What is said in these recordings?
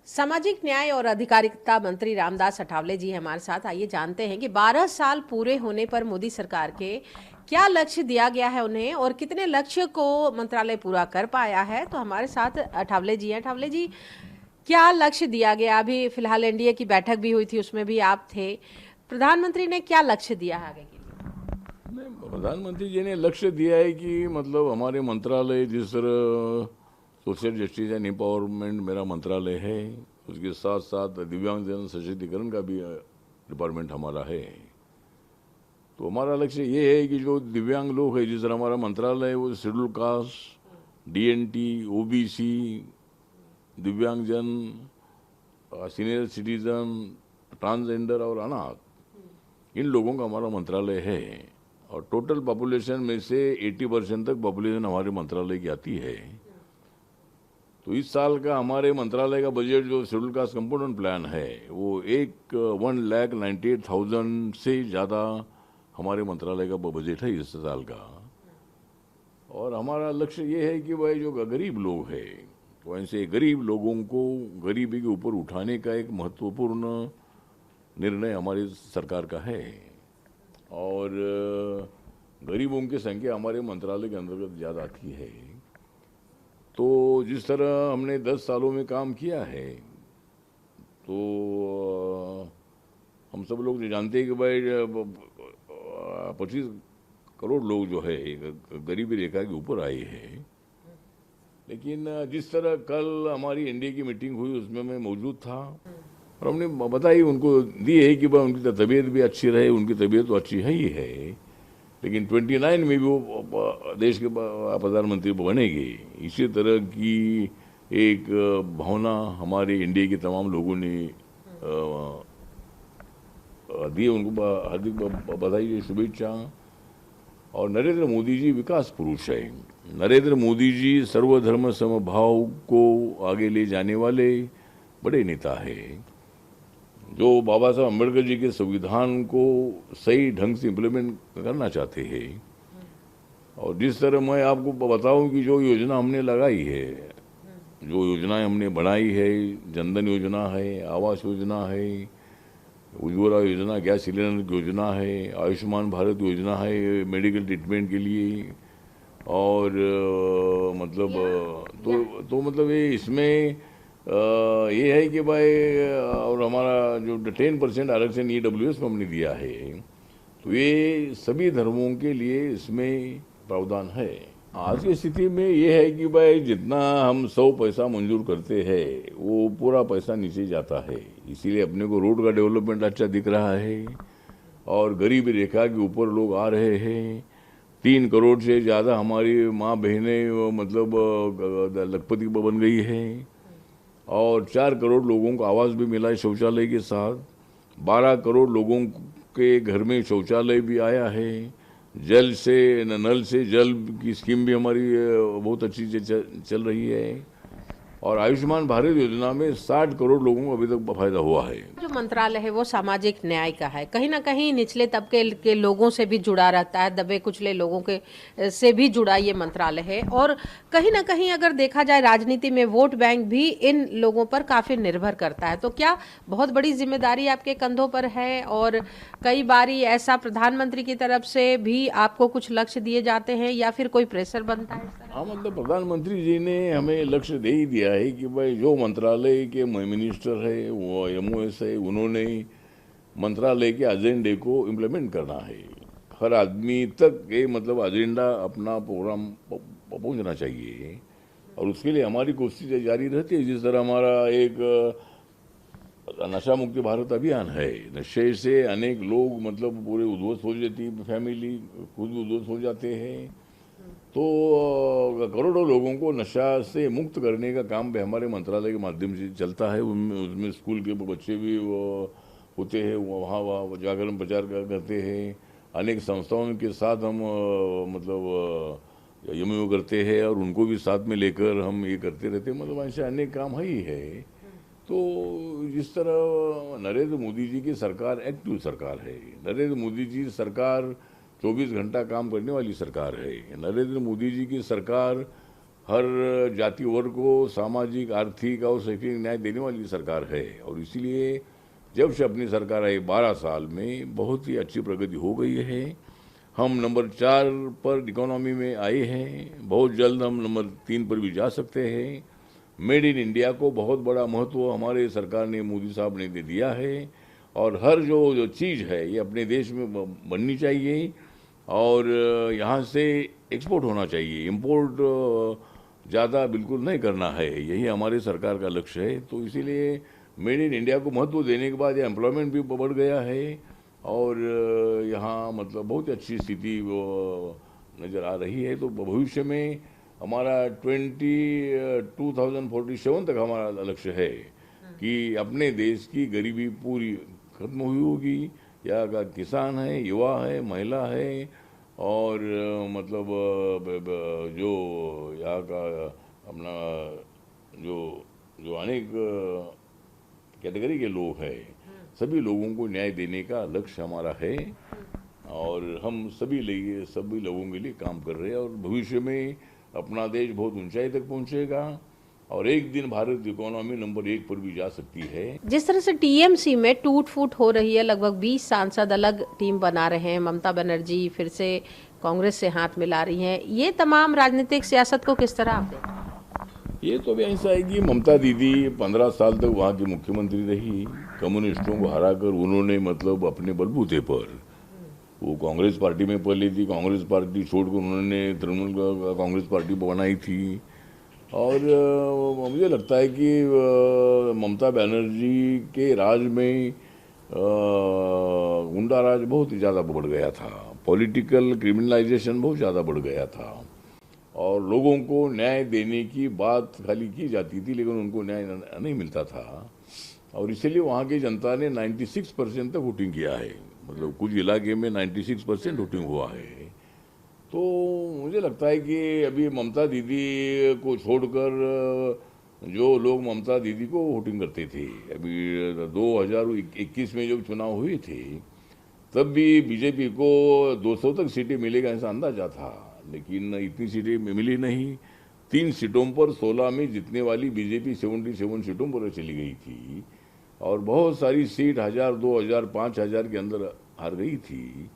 सामाजिक न्याय और अधिकारिता मंत्री रामदास अठावले जी हमारे साथ। आइए जानते हैं कि 12 साल पूरे होने पर मोदी सरकार के क्या लक्ष्य दिया गया है उन्हें और कितने लक्ष्य को मंत्रालय पूरा कर पाया है। तो हमारे साथ अठावले जी हैं। अठावले जी, क्या लक्ष्य दिया गया? अभी फिलहाल एनडीए की बैठक भी हुई थी, उसमें भी आप थे। प्रधानमंत्री ने क्या लक्ष्य दिया है आगे के लिए? नहीं, प्रधानमंत्री जी ने लक्ष्य दिया है कि मतलब हमारे मंत्रालय जिस तरह सोशल जस्टिस एंड एम्पावरमेंट मेरा मंत्रालय है, उसके साथ साथ दिव्यांगजन सशक्तिकरण का भी डिपार्टमेंट हमारा है। तो हमारा लक्ष्य ये है कि जो दिव्यांग लोग हैं, जिस तरह हमारा मंत्रालय है वो शेड्यूल कास्ट, डीएनटी, ओबीसी, दिव्यांगजन, सीनियर सिटीजन, ट्रांसजेंडर और अनाथ, इन लोगों का हमारा मंत्रालय है। और टोटल पॉपुलेशन में से 80% तक पॉपुलेशन हमारे मंत्रालय की आती है। तो इस साल का हमारे मंत्रालय का बजट जो शेड्यूल कास्ट कंपोनेंट प्लान है वो 1,98,000 से ज़्यादा हमारे मंत्रालय का बजट है इस साल का। और हमारा लक्ष्य ये है कि भाई जो गरीब लोग हैं, तो ऐसे गरीब लोगों को गरीबी के ऊपर उठाने का एक महत्वपूर्ण निर्णय हमारी सरकार का है। और गरीबों की संख्या हमारे मंत्रालय के अंतर्गत ज़्यादा आती है। तो जिस तरह हमने 10 सालों में काम किया है, तो हम सब लोग जो जानते हैं कि भाई 25 करोड़ लोग जो है गरीबी रेखा के ऊपर आए हैं। लेकिन जिस तरह कल हमारी एनडीए की मीटिंग हुई उसमें मैं मौजूद था और हमने बताई उनको दी है कि भाई उनकी तबीयत भी अच्छी रहे। उनकी तबीयत तो अच्छी है ही है, लेकिन 29 में भी वो देश के प्रधानमंत्री बनेंगे। इसी तरह की एक भावना हमारे इंडिया के तमाम लोगों ने दी। उनको हार्दिक बधाई, शुभेच्छा। और नरेंद्र मोदी जी विकास पुरुष है। नरेंद्र मोदी जी सर्वधर्म समभाव को आगे ले जाने वाले बड़े नेता है, जो बाबा साहब अम्बेडकर जी के संविधान को सही ढंग से इम्प्लीमेंट करना चाहते हैं। और जिस तरह मैं आपको बताऊं कि जो योजना हमने लगाई है, जो योजनाएं हमने बनाई है, जनधन योजना है, आवास योजना है, उज्ज्वला योजना, गैस सिलेंडर योजना है, आयुष्मान भारत योजना है मेडिकल ट्रीटमेंट के लिए। और मतलब तो मतलब ये इसमें ये है कि भाई और हमारा जो 10% आरक्षण ईडब्ल्यूएस में हमने दिया है, तो ये सभी धर्मों के लिए इसमें प्रावधान है। आज की स्थिति में ये है कि भाई जितना हम 100 पैसा मंजूर करते हैं वो पूरा पैसा नीचे जाता है। इसीलिए अपने को रोड का डेवलपमेंट अच्छा दिख रहा है और गरीबी रेखा के ऊपर लोग आ रहे हैं। 3 करोड़ से ज़्यादा हमारी माँ बहनें मतलब लखपति बन गई है और 4 करोड़ लोगों को आवास भी मिला है शौचालय के साथ। 12 करोड़ लोगों के घर में शौचालय भी आया है। जल से नल से जल की स्कीम भी हमारी बहुत अच्छी चल रही है। और आयुष्मान भारत योजना में 60 करोड़ लोगों को अभी तक फायदा हुआ है। जो मंत्रालय है वो सामाजिक न्याय का है, कहीं ना कहीं निचले तबके के लोगों से भी जुड़ा रहता है, दबे कुचले लोगों के से भी जुड़ा ये मंत्रालय है। और कहीं ना कहीं अगर देखा जाए राजनीति में वोट बैंक भी इन लोगों पर काफी निर्भर करता है। तो क्या बहुत बड़ी जिम्मेदारी आपके कंधों पर है और कई बारी ऐसा प्रधानमंत्री की तरफ से भी आपको कुछ लक्ष्य दिए जाते हैं या फिर कोई प्रेशर बनता है? हाँ, मतलब प्रधानमंत्री जी ने हमें लक्ष्य दे ही दिया है कि भाई जो मंत्रालय के मिनिस्टर है, वो एमओएस है, उन्होंने मंत्रालय के एजेंडे को इम्प्लीमेंट करना है। हर आदमी तक ये मतलब एजेंडा अपना प्रोग्राम पहुंचना चाहिए और उसके लिए हमारी कोशिशें जारी रहती है। जिस तरह हमारा एक नशा मुक्ति भारत अभियान है, नशे से अनेक लोग मतलब पूरे उद्ध्वस्त हो जाती, फैमिली खुद भी उद्ध्वस्त हो जाते हैं। तो करोड़ों लोगों को नशा से मुक्त करने का काम भी हमारे मंत्रालय के माध्यम से चलता है। उसमें स्कूल के बच्चे भी वो होते हैं, वहाँ जाकर हम प्रचार करते हैं। अनेक संस्थाओं के साथ हम मतलब एमओयू करते हैं और उनको भी साथ में लेकर हम ये करते रहते हैं। मतलब ऐसे अनेक काम है ही है। तो जिस तरह नरेंद्र मोदी जी की सरकार एक्टिव सरकार है, नरेंद्र मोदी जी सरकार 24 घंटा काम करने वाली सरकार है। नरेंद्र मोदी जी की सरकार हर जाति वर्ग को सामाजिक, आर्थिक और शैक्षणिक न्याय देने वाली सरकार है। और इसीलिए जब से अपनी सरकार आई 12 साल में बहुत ही अच्छी प्रगति हो गई है। हम नंबर 4 पर इकोनॉमी में आए हैं, बहुत जल्द हम नंबर 3 पर भी जा सकते हैं। मेड इन इंडिया को बहुत बड़ा महत्व हमारे सरकार ने, मोदी साहब ने दे दिया है। और हर जो चीज़ है ये अपने देश में बननी चाहिए और यहाँ से एक्सपोर्ट होना चाहिए, इंपोर्ट ज़्यादा बिल्कुल नहीं करना है। यही हमारे सरकार का लक्ष्य है। तो इसीलिए मेड इन इंडिया को महत्व देने के बाद यहाँ एम्प्लॉयमेंट भी बढ़ गया है और यहाँ मतलब बहुत अच्छी स्थिति नज़र आ रही है। तो भविष्य में हमारा 2047 तक हमारा लक्ष्य है कि अपने देश की गरीबी पूरी खत्म हुई होगी। यहाँ का किसान है, युवा है, महिला है और मतलब जो यहाँ का अपना जो जो अनेक कैटेगरी के लोग हैं, सभी लोगों को न्याय देने का लक्ष्य हमारा है और हम सभी लोगों के लिए काम कर रहे हैं। और भविष्य में अपना देश बहुत ऊंचाई तक पहुंचेगा और एक दिन भारत इकोनॉमी नंबर 1 पर भी जा सकती है। जिस तरह से टीएमसी में टूट फूट हो रही है, लगभग 20 सांसद अलग टीम बना रहे हैं, ममता बनर्जी फिर से कांग्रेस से हाथ मिला रही हैं, ये तमाम राजनीतिक सियासत को किस तरह आप देखते हैं? ये तो अभी ऐसा है कि ममता दीदी 15 साल तक वहाँ की मुख्यमंत्री रही। कम्युनिस्टों को हराकर उन्होंने मतलब अपने बलबूते पर वो कांग्रेस पार्टी में पहले थी, कांग्रेस पार्टी छोड़कर उन्होंने तृणमूल कांग्रेस पार्टी बनाई थी। और मुझे लगता है कि ममता बनर्जी के राज में गुंडा राज बहुत ही ज़्यादा बढ़ गया था, पॉलिटिकल क्रिमिनलाइजेशन बहुत ज़्यादा बढ़ गया था और लोगों को न्याय देने की बात खाली की जाती थी लेकिन उनको न्याय नहीं मिलता था। और इसलिए वहाँ की जनता ने 96% तक वोटिंग किया है, मतलब कुछ इलाके में 96% वोटिंग हुआ है। तो मुझे लगता है कि अभी ममता दीदी को छोड़कर जो लोग ममता दीदी को वोटिंग करते थे, अभी 2021 में जब चुनाव हुए थे तब भी बीजेपी को 200 तक सीटें मिलेगा ऐसा अंदाजा था, लेकिन इतनी सीटें मिली नहीं। 3 सीटों पर 16 में जीतने वाली बीजेपी 77 सीटों पर चली गई थी और बहुत सारी सीट 1000, 2000, 5000 के अंदर हार गई थी।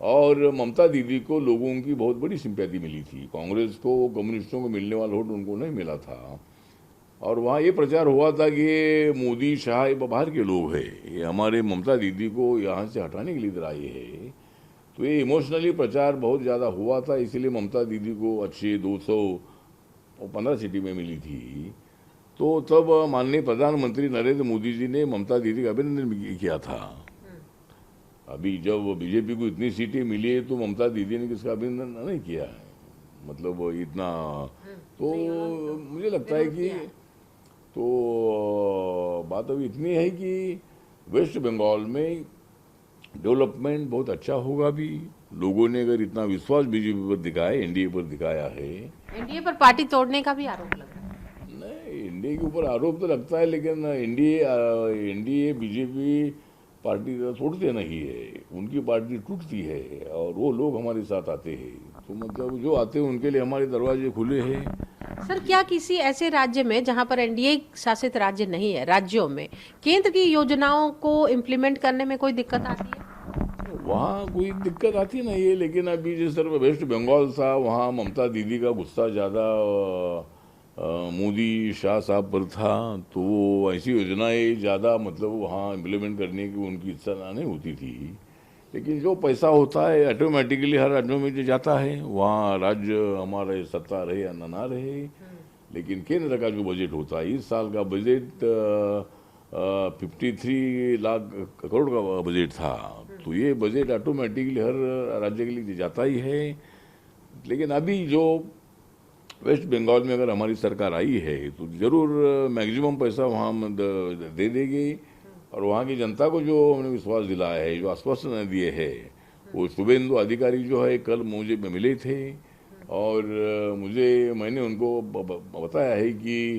और ममता दीदी को लोगों की बहुत बड़ी सिंपैथी मिली थी, कांग्रेस को, कम्युनिस्टों को मिलने वाला वोट उनको नहीं मिला था। और वहाँ ये प्रचार हुआ था कि ये मोदी शाह ये बाहर के लोग हैं, ये हमारे ममता दीदी को यहाँ से हटाने के लिए इधर आए हैं। तो ये इमोशनली प्रचार बहुत ज़्यादा हुआ था, इसलिए ममता दीदी को अच्छी 215 सीटें में मिली थी। तो तब माननीय प्रधानमंत्री नरेंद्र मोदी जी ने ममता दीदी का अभिनंदन किया था। अभी जब बीजेपी को इतनी सीटें मिली है तो ममता दीदी ने किसका अभिनंदन नहीं किया है, मतलब इतना। तो मुझे लगता है कि तो बात अभी इतनी है कि वेस्ट बंगाल में डेवलपमेंट बहुत अच्छा होगा। भी लोगों ने अगर इतना विश्वास बीजेपी पर दिखाया, एनडीए पर दिखाया है। एनडीए पर पार्टी तोड़ने का भी आरोप लग रहा है। नहीं, एनडीए के ऊपर आरोप तो लगता है लेकिन एनडीए बीजेपी पार्टी तोड़ते नहीं है, उनकी पार्टी टूटती है और वो लोग हमारे साथ आते हैं। तो मतलब जो आते हैं उनके लिए हमारे दरवाजे खुले हैं। सर, क्या किसी ऐसे राज्य में जहां पर एनडीए शासित राज्य नहीं है, राज्यों में केंद्र की योजनाओं को इम्प्लीमेंट करने में कोई दिक्कत आती है? वहाँ कोई दिक्कत आती नहीं है, लेकिन अभी जिस तरह वेस्ट बंगाल था वहाँ ममता दीदी का गुस्सा ज़्यादा मोदी शाह साहब पर था, तो वो ऐसी योजनाएं ज़्यादा मतलब वहाँ इम्प्लीमेंट करने की उनकी इच्छा नहीं होती थी। लेकिन जो पैसा होता है ऑटोमेटिकली हर राज्यों में जो जाता है, वहाँ राज्य हमारे सत्ता रहे या ना रहे, लेकिन केंद्र का जो बजट होता है, इस साल का बजट 53 लाख करोड़ का बजट था। तो ये बजट ऑटोमेटिकली हर राज्य के लिए जाता ही है। लेकिन अभी जो वेस्ट बंगाल में अगर हमारी सरकार आई है तो जरूर मैक्सिमम पैसा वहाँ दे देगी और वहाँ की जनता को जो हमने विश्वास दिलाया है, जो आश्वासन दिए है, वो शुभेंदु अधिकारी जो है कल मुझे मिले थे और मैंने उनको बताया है कि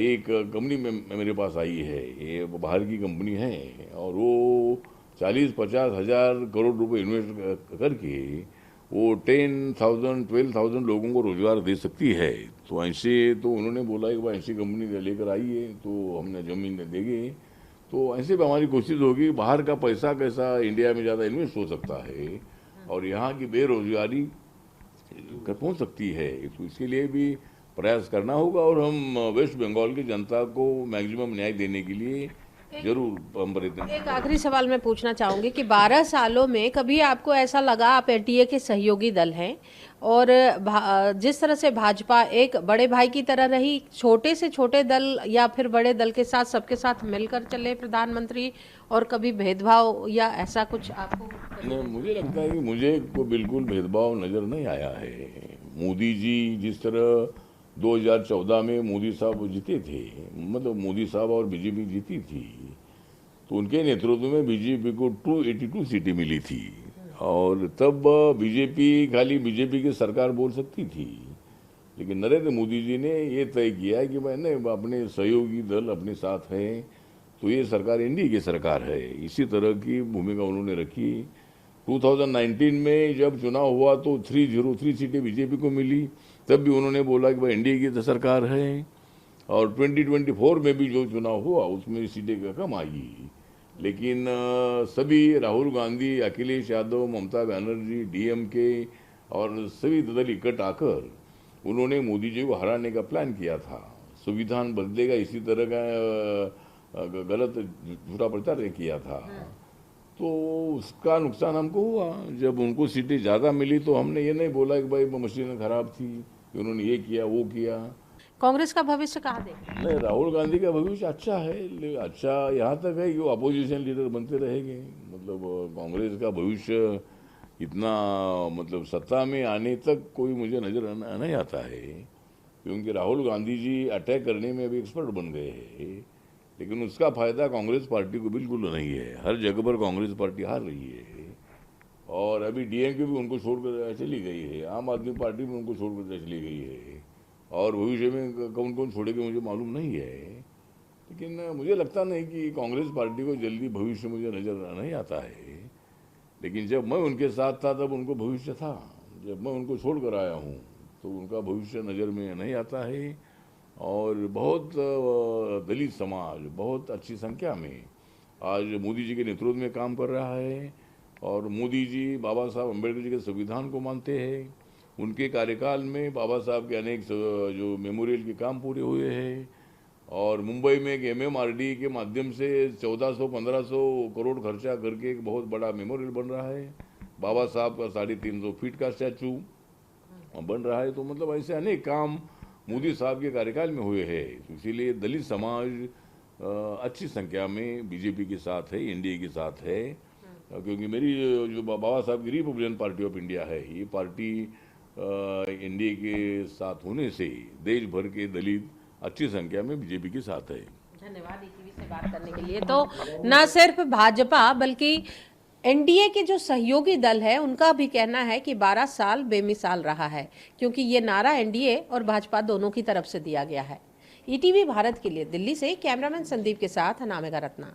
एक कंपनी में मेरे पास आई है, ये बाहर की कंपनी है और वो 40-50 हज़ार करोड़ रुपए इन्वेस्ट करके वो 10,000 12,000 लोगों को रोजगार दे सकती है। तो ऐसे तो उन्होंने बोला कि भाई ऐसी कंपनी लेकर आइए तो हमने ज़मीन देंगे। तो ऐसे भी हमारी कोशिश होगी बाहर का पैसा कैसा इंडिया में ज़्यादा इन्वेस्ट हो सकता है और यहाँ की बेरोजगारी पहुँच सकती है। तो इसके लिए भी प्रयास करना होगा और हम वेस्ट बंगाल की जनता को मैक्सिमम न्याय देने के लिए जरूर हम प्रयत्न। एक आखिरी सवाल मैं पूछना चाहूंगी कि 12 सालों में कभी आपको ऐसा लगा, आप एनडीए के सहयोगी दल हैं और जिस तरह से भाजपा एक बड़े भाई की तरह रही, छोटे से छोटे दल या फिर बड़े दल के साथ सबके साथ मिलकर चले प्रधानमंत्री, और कभी भेदभाव या ऐसा कुछ आपको? नहीं, मुझे लगता है कि मुझे को बिल्कुल भेदभाव नजर नहीं आया है। मोदी जी जिस तरह 2014 में मोदी साहब जीते थे, मतलब मोदी साहब और बीजेपी जीती थी, तो उनके नेतृत्व में बीजेपी को 282 सीटें मिली थी और तब बीजेपी खाली बीजेपी की सरकार बोल सकती थी। लेकिन नरेंद्र मोदी जी ने ये तय किया कि मैंने अपने सहयोगी दल अपने साथ हैं तो ये सरकार एनडीए की सरकार है। इसी तरह की भूमिका उन्होंने रखी। 2019 में जब चुनाव हुआ तो 303 सीटें बीजेपी को मिली, तब भी उन्होंने बोला कि भाई एनडीए की तो सरकार है। और 2024 में भी जो चुनाव हुआ उसमें सीटें कम आई, लेकिन सभी राहुल गांधी, अखिलेश यादव, ममता बनर्जी, डीएमके और सभी दल इकट्ठा आकर उन्होंने मोदी जी को हराने का प्लान किया था। संविधान बदलेगा इसी तरह का गलत झूठा प्रचार किया था। तो उसका नुकसान हमको हुआ। जब उनको सीटें ज़्यादा मिली तो हमने ये नहीं बोला कि भाई मशीन खराब थी, कि उन्होंने ये किया वो किया। कांग्रेस का भविष्य कहाँ देखें? नहीं, राहुल गांधी का भविष्य अच्छा है, अच्छा यहाँ तक है कि वो अपोजिशन लीडर बनते रहेंगे। मतलब कांग्रेस का भविष्य इतना, मतलब सत्ता में आने तक कोई मुझे नजर नहीं आता है, क्योंकि राहुल गांधी जी अटैक करने में अभी एक्सपर्ट बन गए हैं। लेकिन उसका फायदा कांग्रेस पार्टी को बिल्कुल नहीं है। हर जगह पर कांग्रेस पार्टी हार रही है और अभी डीएमके भी उनको छोड़कर चली गई है, आम आदमी पार्टी भी उनको छोड़कर चली गई है और भविष्य में कौन कौन छोड़ेगा मुझे मालूम नहीं है। लेकिन मुझे लगता नहीं कि कांग्रेस पार्टी को जल्दी भविष्य मुझे नज़र नहीं आता है। लेकिन जब मैं उनके साथ था तब उनको भविष्य था, जब मैं उनको छोड़ कर आया हूँ तो उनका भविष्य नज़र में नहीं आता है। और बहुत दलित समाज बहुत अच्छी संख्या में आज मोदी जी के नेतृत्व में काम कर रहा है और मोदी जी बाबा साहब अम्बेडकर जी के संविधान को मानते हैं। उनके कार्यकाल में बाबा साहब के अनेक जो मेमोरियल के काम पूरे हुए हैं और मुंबई में एक एमएमआरडी के माध्यम से 1400-1500 करोड़ खर्चा करके एक बहुत बड़ा मेमोरियल बन रहा है। बाबा साहब का 350 फीट का स्टैचू बन रहा है। तो मतलब ऐसे अनेक काम मोदी साहब के कार्यकाल में हुए हैं। तो इसीलिए दलित समाज अच्छी संख्या में बीजेपी के साथ है, एनडीए के साथ है, क्योंकि मेरी जो बाबा साहब की रिपब्लिकन पार्टी ऑफ इंडिया है, ये पार्टी एनडीए के साथ होने से देश भर के दलित अच्छी संख्या में बीजेपी के साथ है। धन्यवाद ईटीवी से बात करने के लिए। तो न सिर्फ भाजपा बल्कि एनडीए के जो सहयोगी दल है उनका भी कहना है कि 12 साल बेमिसाल रहा है, क्योंकि ये नारा एनडीए और भाजपा दोनों की तरफ से दिया गया है। ईटीवी भारत के लिए दिल्ली से कैमरामैन संदीप के साथ अनामिका रत्ना।